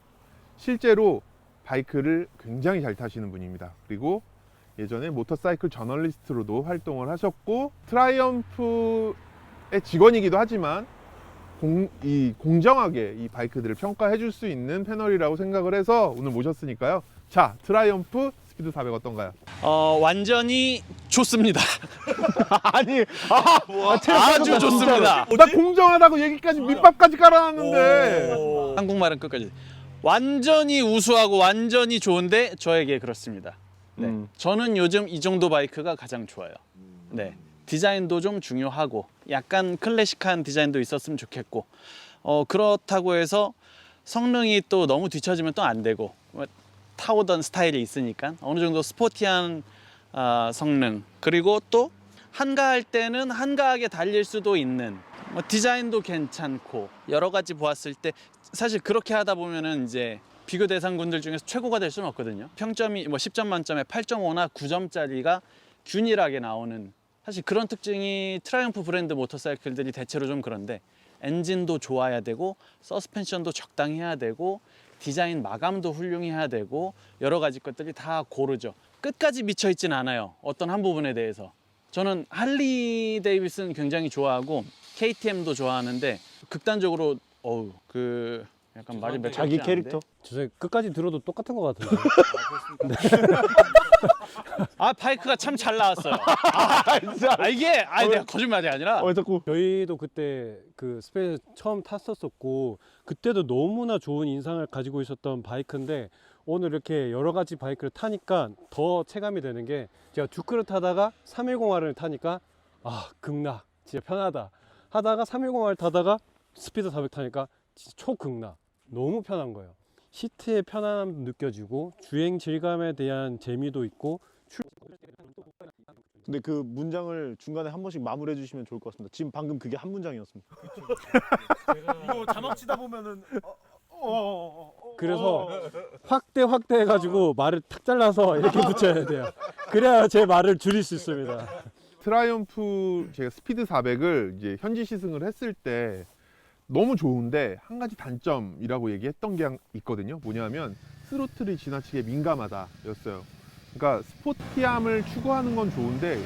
실제로 바이크를 굉장히 잘 타시는 분입니다. 그리고 예전에 모터사이클 저널리스트로도 활동을 하셨고 트라이엄프의 직원이기도 하지만 공정하게 이 바이크들을 평가해 줄 수 있는 패널이라고 생각을 해서 오늘 모셨으니까요. 자, 트라이엄프 스피드 400 어떤가요? 완전히 좋습니다. 아니, 아주 좋습니다. 나 공정하다고 얘기까지 밑밥까지 깔아놨는데 한국말은 끝까지. 완전히 우수하고 완전히 좋은데 저에게 그렇습니다. 네. 저는 요즘 이 정도 바이크가 가장 좋아요. 네. 디자인도 좀 중요하고 약간 클래식한 디자인도 있었으면 좋겠고 그렇다고 해서 성능이 또 너무 뒤처지면 또 안 되고 타오던 스타일이 있으니까 어느 정도 스포티한 성능 그리고 또 한가할 때는 한가하게 달릴 수도 있는 디자인도 괜찮고 여러 가지 보았을 때 사실 그렇게 하다 보면은 이제 비교 대상군들 중에서 최고가 될 수는 없거든요. 평점이 10점 만점에 8.5나 9점짜리가 균일하게 나오는 사실 그런 특징이 트라이엄프 브랜드 모터사이클들이 대체로 좀 그런데 엔진도 좋아야 되고 서스펜션도 적당히 해야 되고 디자인 마감도 훌륭해야 되고 여러 가지 것들이 다 고르죠. 끝까지 미쳐 있진 않아요. 어떤 한 부분에 대해서. 저는 할리 데이비슨 굉장히 좋아하고 KTM도 좋아하는데 극단적으로 약간 말이 몇 자기 캐릭터. 저 끝까지 들어도 똑같은 것 같은데. 바이크가 참 잘 나왔어요. 진짜. 내가 거짓말이 아니라 자꾸. 저희도 그때 그 스페이스 처음 탔었었고 그때도 너무나 좋은 인상을 가지고 있었던 바이크인데 오늘 이렇게 여러 가지 바이크를 타니까 더 체감이 되는 게 제가 듀크를 타다가 310R을 타니까 극락 진짜 편하다 하다가 310R 타다가 스피드 400 타니까 진짜 초극락 너무 편한 거예요. 시트의 편안함도 느껴지고 주행 질감에 대한 재미도 있고 근데 그 문장을 중간에 한 번씩 마무리해 주시면 좋을 것 같습니다. 지금 방금 그게 한 문장이었습니다. 이거 자막 치다 보면은 그래서 확대 해가지고 말을 탁 잘라서 이렇게 붙여야 돼요. 그래야 제 말을 줄일 수 있습니다. 트라이엄프 제가 스피드 400을 이제 현지 시승을 했을 때 너무 좋은데 한 가지 단점이라고 얘기했던 게 있거든요. 뭐냐면 스로틀이 지나치게 민감하다였어요. 그러니까 스포티함을 추구하는 건 좋은데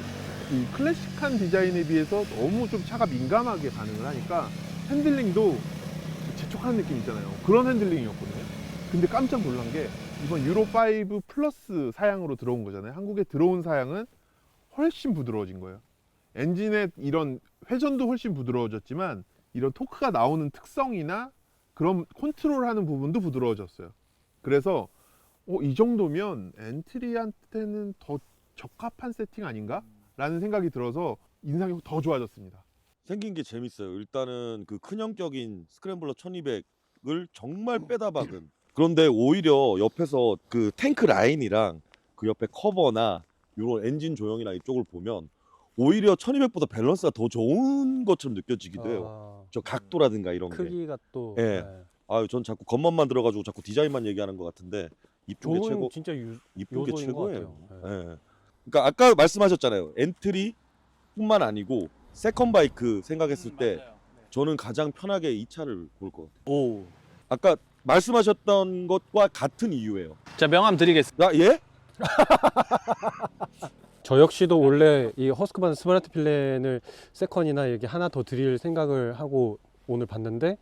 이 클래식한 디자인에 비해서 너무 좀 차가 민감하게 반응을 하니까 핸들링도 재촉하는 느낌 있잖아요. 그런 핸들링이었거든요. 근데 깜짝 놀란 게 이번 유로5 플러스 사양으로 들어온 거잖아요. 한국에 들어온 사양은 훨씬 부드러워진 거예요. 엔진의 이런 회전도 훨씬 부드러워졌지만 이런 토크가 나오는 특성이나 그런 컨트롤하는 부분도 부드러워졌어요. 그래서 이 정도면 엔트리한테는 더 적합한 세팅 아닌가? 라는 생각이 들어서 인상이 더 좋아졌습니다. 생긴 게 재밌어요. 일단은 그 큰형격인 스크램블러 1200을 정말 빼다 박은. 그런데 오히려 옆에서 그 탱크 라인이랑 그 옆에 커버나 이런 엔진 조형이나 이쪽을 보면 오히려 1200보다 밸런스가 더 좋은 것처럼 느껴지기도 해요. 저 각도라든가 이런 게. 크기가 또 예. 전 자꾸 겉멋만 들어가지고 자꾸 디자인만 얘기하는 것 같은데 이쁜 게 좋은 최고. 진짜 이쁜 게 요소인 것 최고예요. 같아요. 예. 그러니까 아까 말씀하셨잖아요. 엔트리뿐만 아니고 세컨 바이크 생각했을 때 맞아요. 저는 가장 편하게 이 차를 볼 것 같아요. 오. 아까 말씀하셨던 것과 같은 이유예요. 자, 명함 드리겠습니다. 예? 저 역시도 원래 이 허스크반 스마트 필렌을 세컨이나 이렇게 하나 더 드릴 생각을 하고 오늘 봤는데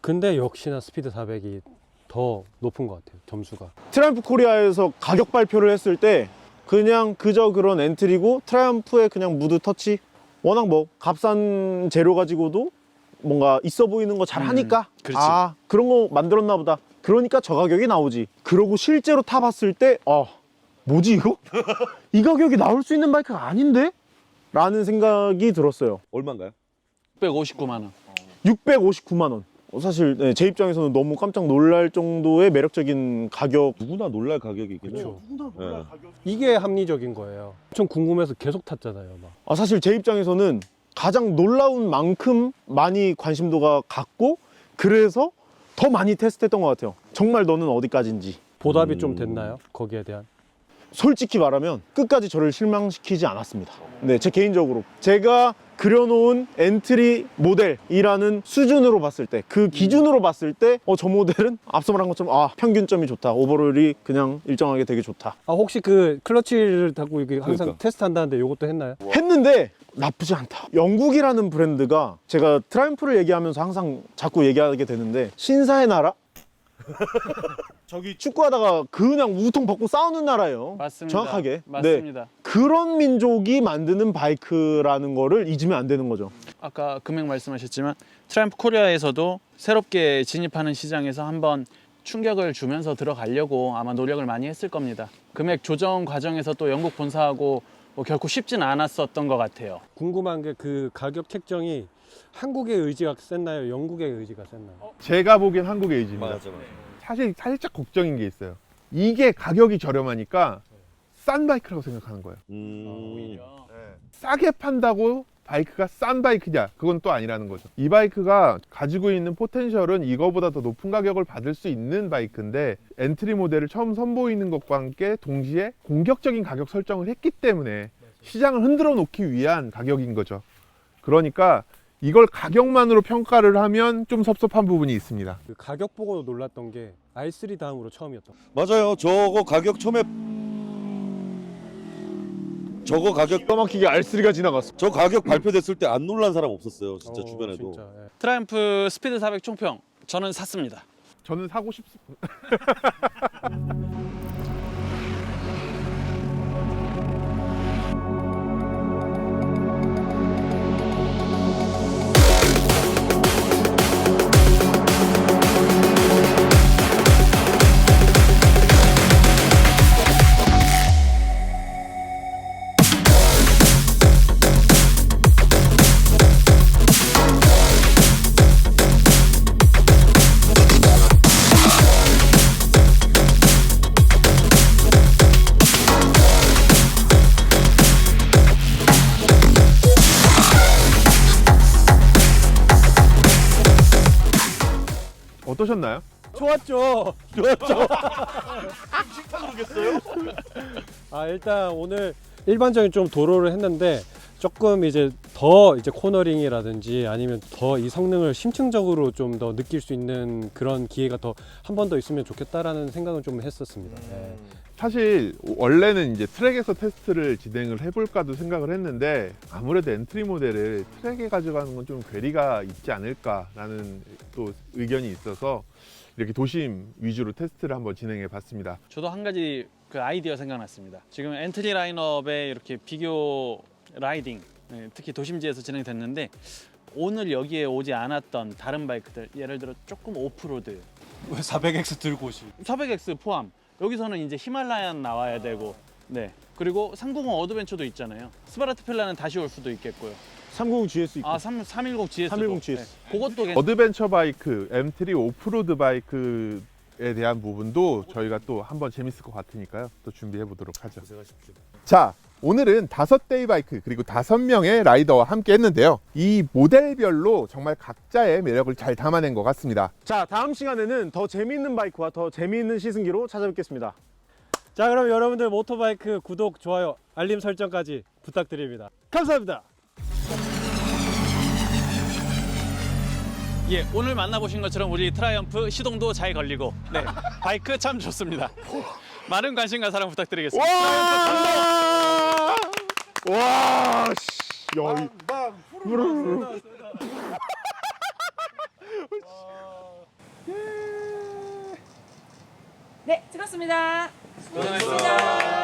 근데 역시나 스피드 400이 더 높은 것 같아요. 점수가. 트라이엄프 코리아에서 가격 발표를 했을 때 그냥 그저 그런 엔트리고 트라이엄프의 그냥 무드 터치 워낙 값싼 재료 가지고도 뭔가 있어 보이는 거 잘 하니까 그렇지. 그런 거 만들었나 보다. 그러니까 저 가격이 나오지. 그러고 실제로 타봤을 때 뭐지 이거? 이 가격이 나올 수 있는 바이크가 아닌데? 라는 생각이 들었어요. 얼마인가요? 659만 원. 659만 원. 사실 제 입장에서는 너무 깜짝 놀랄 정도의 매력적인 가격. 누구나 놀랄 가격이긴 해요. 그렇죠. 이게 합리적인 거예요. 엄청 궁금해서 계속 탔잖아요. 막. 사실 제 입장에서는 가장 놀라운 만큼 많이 관심도가 갔고 그래서 더 많이 테스트했던 것 같아요. 정말 너는 어디까지인지. 보답이 좀 됐나요? 거기에 대한? 솔직히 말하면 끝까지 저를 실망시키지 않았습니다. 네, 제 개인적으로 제가 그려놓은 엔트리 모델이라는 수준으로 봤을 때, 그 기준으로 봤을 때 저 모델은 앞서 말한 것처럼 평균점이 좋다, 오버롤이 그냥 일정하게 되게 좋다 혹시 그 클러치를 타고 이게 항상 그러니까. 테스트 한다는데 요것도 했나요? 했는데 나쁘지 않다. 영국이라는 브랜드가, 제가 트라이엄프를 얘기하면서 항상 자꾸 얘기하게 되는데, 신사의 나라? 저기 축구하다가 그냥 우통 벗고 싸우는 나라예요. 맞습니다. 정확하게. 네. 맞습니다. 그런 민족이 만드는 바이크라는 거를 잊으면 안 되는 거죠. 아까 금액 말씀하셨지만 트라이엄프 코리아에서도 새롭게 진입하는 시장에서 한번 충격을 주면서 들어가려고 아마 노력을 많이 했을 겁니다. 금액 조정 과정에서 또 영국 본사하고 결코 쉽진 않았었던 것 같아요. 궁금한 게 그 가격 책정이 한국의 의지가 셌나요? 영국의 의지가 셌나요? 제가 보기엔 한국의 의지입니다. 맞아. 사실 살짝 걱정인 게 있어요. 이게 가격이 저렴하니까 싼 바이크라고 생각하는 거예요. 싸게 판다고 바이크가 싼 바이크냐? 그건 또 아니라는 거죠. 이 바이크가 가지고 있는 포텐셜은 이거보다 더 높은 가격을 받을 수 있는 바이크인데, 엔트리 모델을 처음 선보이는 것과 함께 동시에 공격적인 가격 설정을 했기 때문에 시장을 흔들어 놓기 위한 가격인 거죠. 그러니까 이걸 가격만으로 평가를 하면 좀 섭섭한 부분이 있습니다. 그 가격 보고 놀랐던 게 R3 다음으로 처음이었던 맞아요. 저거 가격 처음에 저거 가격 까맣게 R3가 지나갔어. 저 가격 발표됐을 때 안 놀란 사람 없었어요. 진짜 거. 주변에도. 진짜, 예. 트라이엄프 스피드 400 총평 저는 샀습니다. 저는 사고 싶습니다. 어떠셨나요? 좋았죠. 좋았죠. 일단 오늘 일반적인 좀 도로를 했는데 조금 이제 더 이제 코너링이라든지 아니면 더 이 성능을 심층적으로 좀 더 느낄 수 있는 그런 기회가 더 한 번 더 있으면 좋겠다라는 생각은 좀 했었습니다. 예. 사실 원래는 이제 트랙에서 테스트를 진행을 해볼까도 생각을 했는데, 아무래도 엔트리 모델을 트랙에 가져가는 건 좀 괴리가 있지 않을까라는 또 의견이 있어서 이렇게 도심 위주로 테스트를 한번 진행해 봤습니다. 저도 한 가지 그 아이디어 생각났습니다. 지금 엔트리 라인업에 이렇게 비교 라이딩, 특히 도심지에서 진행됐는데, 오늘 여기에 오지 않았던 다른 바이크들, 예를 들어 조금 오프로드, 왜 400X 들고 오시? 400X 포함, 여기서는 이제 히말라얀 나와야 되고, 네, 그리고 390 어드벤처도 있잖아요. 스바르트 펠라는 다시 올 수도 있겠고요. 390 GS 있고. 310 GS, 310 GS. 그것도 어드벤처 바이크, M3 오프로드 바이크에 대한 부분도 저희가 또 한번 재밌을 것 같으니까요. 또 준비해 보도록 하죠. 고생하십시오. 자, 오늘은 5대의 바이크 그리고 5명의 라이더와 함께 했는데요. 이 모델별로 정말 각자의 매력을 잘 담아낸 것 같습니다. 자, 다음 시간에는 더 재미있는 바이크와 더 재미있는 시승기로 찾아뵙겠습니다. 자, 그럼 여러분들 모토바이크 구독, 좋아요, 알림 설정까지 부탁드립니다. 감사합니다. 예, 오늘 만나보신 것처럼 우리 트라이엄프 시동도 잘 걸리고, 네, 바이크 참 좋습니다. 많은 관심과 사랑 부탁드리겠습니다. 와, 씨. 야, 네, 찍었습니다. 수고하셨습니다.